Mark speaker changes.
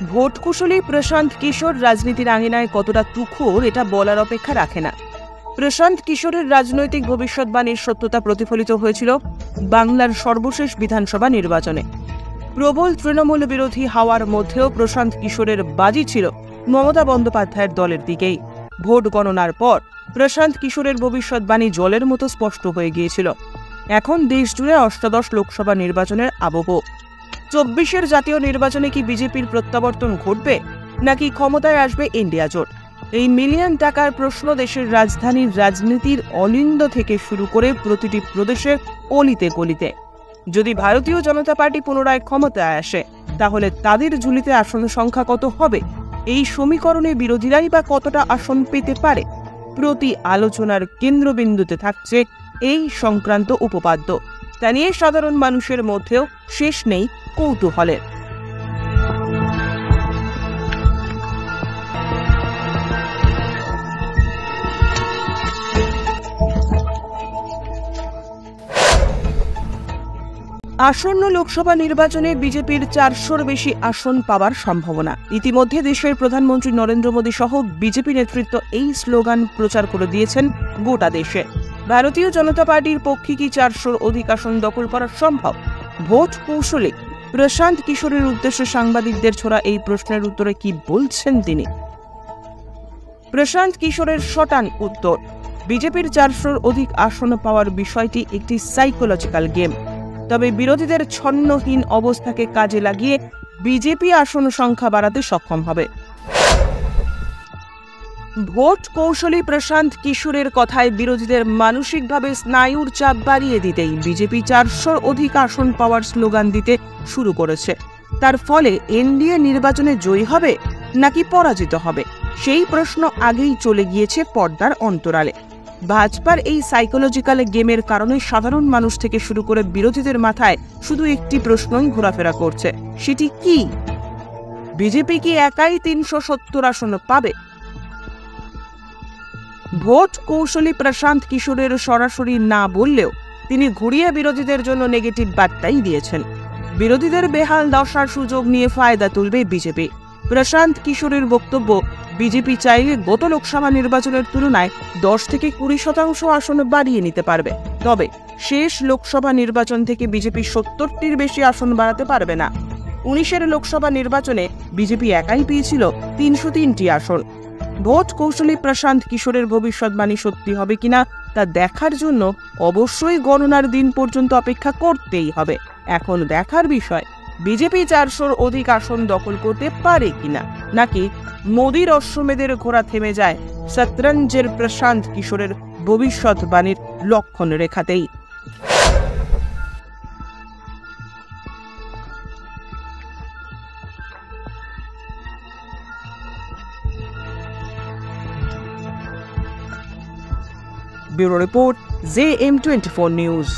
Speaker 1: Vote কুশলী প্রশান্ত কিশোর রাজনীতির আঙিনায় কতটা তুখোড় এটা বলার অপেক্ষা রাখে না। প্রশান্ত কিশোরের রাজনৈতিক ভবিষ্যৎবাণীর সত্যতা প্রতিফলিত হয়েছিল বাংলার সর্বশেষ বিধানসভা নির্বাচনে। প্রবল তৃণমূল বিরোধী হাওয়ার মধ্যেও প্রশান্ত কিশোরের বাজি ছিল মমতা বন্দ্যোপাধ্যায়ের দলের দিকেই। ভোট গণনার পর প্রশান্ত কিশোরের ভবিষ্যৎবাণী জলের মতো স্পষ্ট হয়ে গিয়েছিল। এখন দেশ জুড়ে অষ্টাদশ লোকসভা নির্বাচনের আবহ। 24-এর জাতীয় নির্বাচনে কি বিজেপির প্রত্যাবর্তন ঘটবে, নাকি ক্ষমতায় আসবে ইন্ডিয়া জোট? এই মিলিয়ন টাকার প্রশ্ন দেশের রাজধানীর রাজনীতির অলিন্দ থেকে শুরু করে প্রতিটি প্রদেশের অলিতে গলিতে। যদি ভারতীয় জনতা পার্টি পুনরায় ক্ষমতায় আসে, তাহলে তাদের ঝুলিতে আসন সংখ্যা কত হবে? এই সমীকরণে বিরোধীরাই বা কতটা আসন পেতে পারে? প্রতি আলোচনার কেন্দ্রবিন্দুতে থাকছে এই সংক্রান্ত উপপাদ্য। তা নিয়ে সাধারণ মানুষের মধ্যেও শেষ নেই কৌতূহলের। আসন্ন লোকসভা নির্বাচনে বিজেপির 400-র বেশি আসন পাওয়ার সম্ভাবনা। ইতিমধ্যে দেশের প্রধানমন্ত্রী নরেন্দ্র মোদী সহ বিজেপি নেতৃত্ব এই স্লোগান প্রচার করে দিয়েছেন গোটা দেশে। ভারতীয় জনতা পার্টির পক্ষে কি 400-র অধিক আসন দখল করা সম্ভব? ভোট কৌশলে প্রশান্ত কিশোরের উদ্দেশ্যে সাংবাদিকদের ছোড়া এই প্রশ্নের উত্তরে কি বলছেন তিনি? প্রশান্ত কিশোরের শটান উত্তর, বিজেপির 400-র অধিক আসন পাওয়ার বিষয়টি একটি সাইকোলজিক্যাল গেম। তবে বিরোধীদের ছন্নহীন অবস্থাকে কাজে লাগিয়ে বিজেপি আসন সংখ্যা বাড়াতে সক্ষম হবে। ভোট কৌশলী প্রশান্ত কিশোরের কথায় বিরোধীদের মানসিকভাবে স্নায়ুর চাপ বাড়িয়ে দিতেই বিজেপি 400-র অধিক আসন পাওয়ার স্লোগান দিতে শুরু করেছে। তার ফলে এনডিএ নির্বাচনে জয়ী হবে নাকি পরাজিত হবে, সেই প্রশ্ন আগেই চলে গিয়েছে পর্দার অন্তরালে। ভাজপার এই সাইকোলজিক্যাল গেমের কারণে সাধারণ মানুষ থেকে শুরু করে বিরোধীদের মাথায় শুধু একটি প্রশ্নই ঘোরাফেরা করছে, সেটি কি? বিজেপি কি একাই 370 আসন পাবে? ভোট কৌশলী প্রশান্ত কিশোরের সরাসরি না বললেও তিনি ঘুরিয়ে বিরোধীদের জন্য নেগেটিভ বার্তাই দিয়েছেন। বিরোধীদের বেহাল দশার সুযোগ নিয়ে ফায়দা তুলবে বিজেপি। প্রশান্ত কিশোরের বক্তব্য, বিজেপি চাইলে গত লোকসভা নির্বাচনের তুলনায় 10 থেকে 20% আসন বাড়িয়ে নিতে পারবে। তবে শেষ লোকসভা নির্বাচন থেকে বিজেপি 70-টির বেশি আসন বাড়াতে পারবে না। 19-এর লোকসভা নির্বাচনে বিজেপি একাই পেয়েছিল 303টি আসন। ভোট কৌশলী প্রশান্ত কিশোরের ভবিষ্যৎবাণী সত্যি হবে কিনা তা দেখার জন্য অবশ্যই গণনার দিন পর্যন্ত অপেক্ষা করতেই হবে। এখন দেখার বিষয়, বিজেপি 400-র অধিক আসন দখল করতে পারে কিনা, নাকি মোদীর অশ্বমেধের ঘোড়া থেমে যায় শতরঞ্জের প্রশান্ত কিশোরের ভবিষ্যৎবাণীর লক্ষণ রেখাতেই। Bureau report, JM24 news.